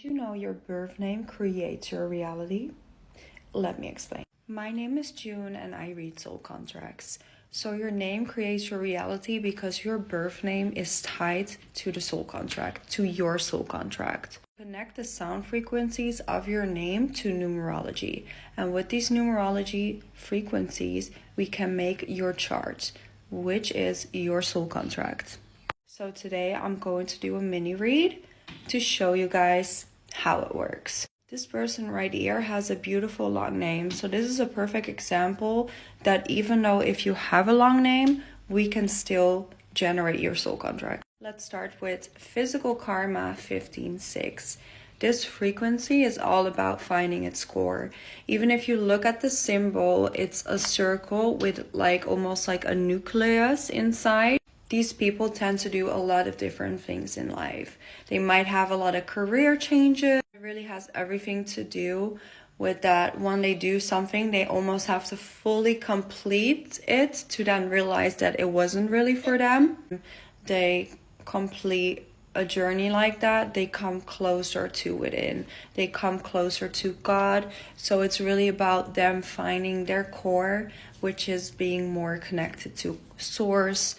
Did you know your birth name creates your reality? Let me explain. My name is June and I read soul contracts. So your name creates your reality because your birth name is tied to the soul contract, to your soul contract. Connect the sound frequencies of your name to numerology. And with these numerology frequencies, we can make your chart, which is your soul contract. So today I'm going to do a mini read to show you guys how it works. This person right here has a beautiful long name. So this is a perfect example that even though if you have a long name, we can still generate your soul contract. Let's start with physical karma 15-6. This frequency is all about finding its core. Even if you look at the symbol, it's a circle with almost like a nucleus inside. These people tend to do a lot of different things in life. They might have a lot of career changes. It really has everything to do with that. When they do something, they almost have to fully complete it to then realize that it wasn't really for them. They complete a journey like that, they come closer to within. They come closer to God. So it's really about them finding their core, which is being more connected to source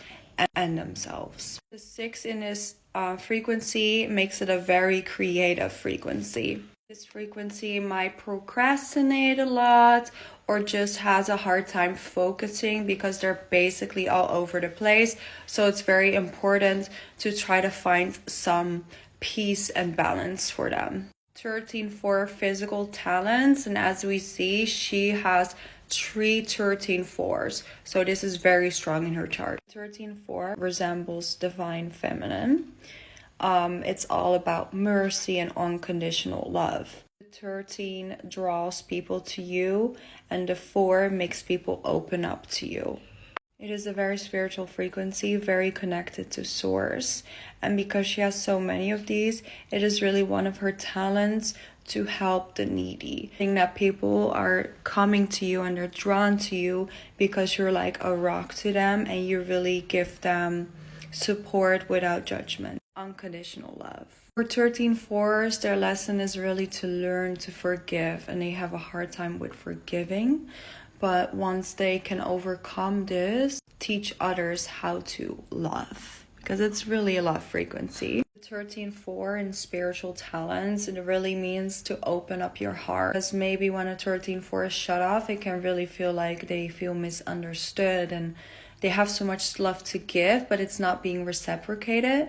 and themselves. The 6 in this frequency makes it a very creative frequency. This frequency might procrastinate a lot or just has a hard time focusing because they're basically all over the place. So it's very important to try to find some peace and balance for them. 13-4 physical talents, and as we see, she has 3 13-4s. So this is very strong in her chart. 13-4 resembles divine feminine. It's all about mercy and unconditional love. The 13 draws people to you, and the 4 makes people open up to you. It is a very spiritual frequency, very connected to source. And because she has so many of these, it is really one of her talents to help the needy. I think that people are coming to you and they're drawn to you because you're like a rock to them and you really give them support without judgment. Unconditional love. For 13-4s, their lesson is really to learn to forgive, and they have a hard time with forgiving. But once they can overcome this, teach others how to love, because it's really a love frequency. 13-4 in spiritual talents, it really means to open up your heart. Because maybe when a 13-4 is shut off, it can really feel like they feel misunderstood and they have so much love to give, but it's not being reciprocated.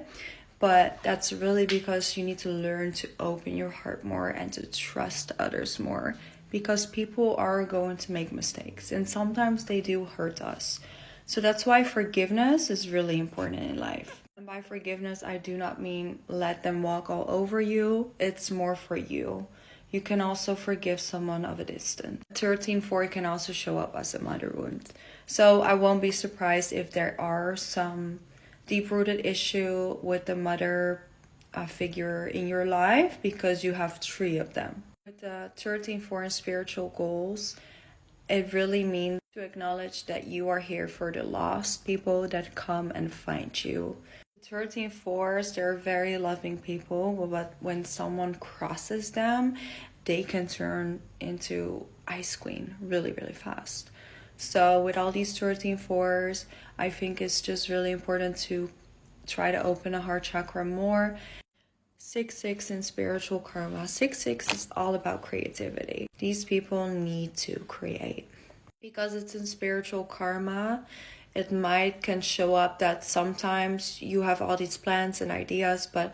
But that's really because you need to learn to open your heart more and to trust others more. Because people are going to make mistakes and sometimes they do hurt us. So that's why forgiveness is really important in life. And by forgiveness, I do not mean let them walk all over you. It's more for you. You can also forgive someone of a distance. 13-4 can also show up as a mother wound. So I won't be surprised if there are some deep-rooted issue with the mother figure in your life because you have 3 of them. With the 13-4 in spiritual goals, it really means to acknowledge that you are here for the lost people that come and find you. 13-4s, they're very loving people, but when someone crosses them, they can turn into Ice Queen really, really fast. So with all these 13-4s, I think it's just really important to try to open a heart chakra more. 6-6 in spiritual karma. 6-6 is all about creativity. These people need to create. Because it's in spiritual karma, it can show up that sometimes you have all these plans and ideas, but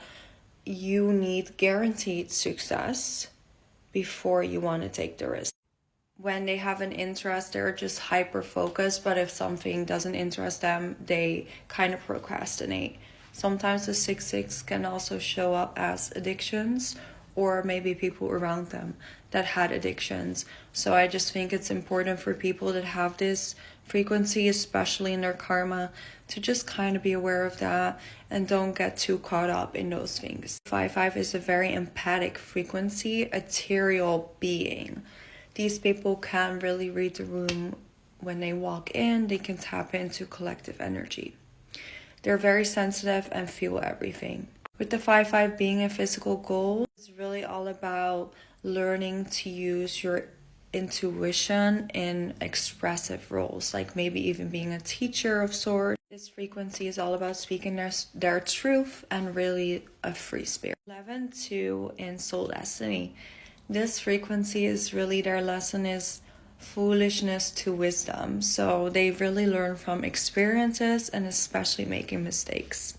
you need guaranteed success before you want to take the risk. When they have an interest, they're just hyper focused, but if something doesn't interest them, they kind of procrastinate. Sometimes the 6-6 can also show up as addictions or maybe people around them that had addictions. So I just think it's important for people that have this frequency, especially in their karma, to just kind of be aware of that and don't get too caught up in those things. 5-5 is a very empathic frequency, ethereal being. These people can really read the room when they walk in. They can tap into collective energy. They're very sensitive and feel everything. With the 5-5 being a physical goal, it's really all about learning to use your intuition in expressive roles, like maybe even being a teacher of sorts. This frequency is all about speaking their truth and really a free spirit. 11-2 in Soul Destiny. This frequency is really, their lesson is foolishness to wisdom. So they really learn from experiences and especially making mistakes.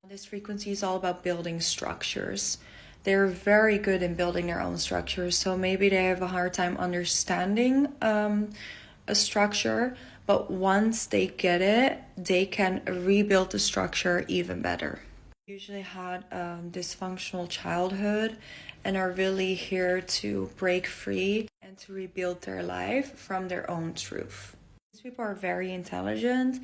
This frequency is all about building structures. They're very good in building their own structures. So maybe they have a hard time understanding a structure, but once they get it, they can rebuild the structure even better. Usually had dysfunctional childhood and are really here to break free and to rebuild their life from their own truth. These people are very intelligent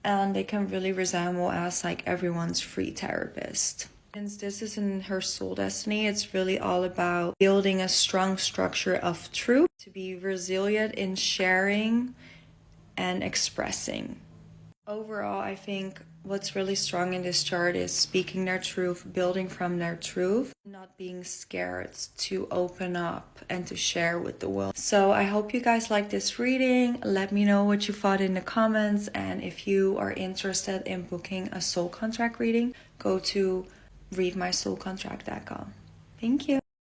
and they can really resemble as like everyone's free therapist. Since this is in her soul destiny, it's really all about building a strong structure of truth, to be resilient in sharing and expressing. Overall, I think what's really strong in this chart is speaking their truth, building from their truth, not being scared to open up and to share with the world. So I hope you guys like this reading. Let me know what you thought in the comments. And if you are interested in booking a soul contract reading, go to readmysoulcontract.com. Thank you.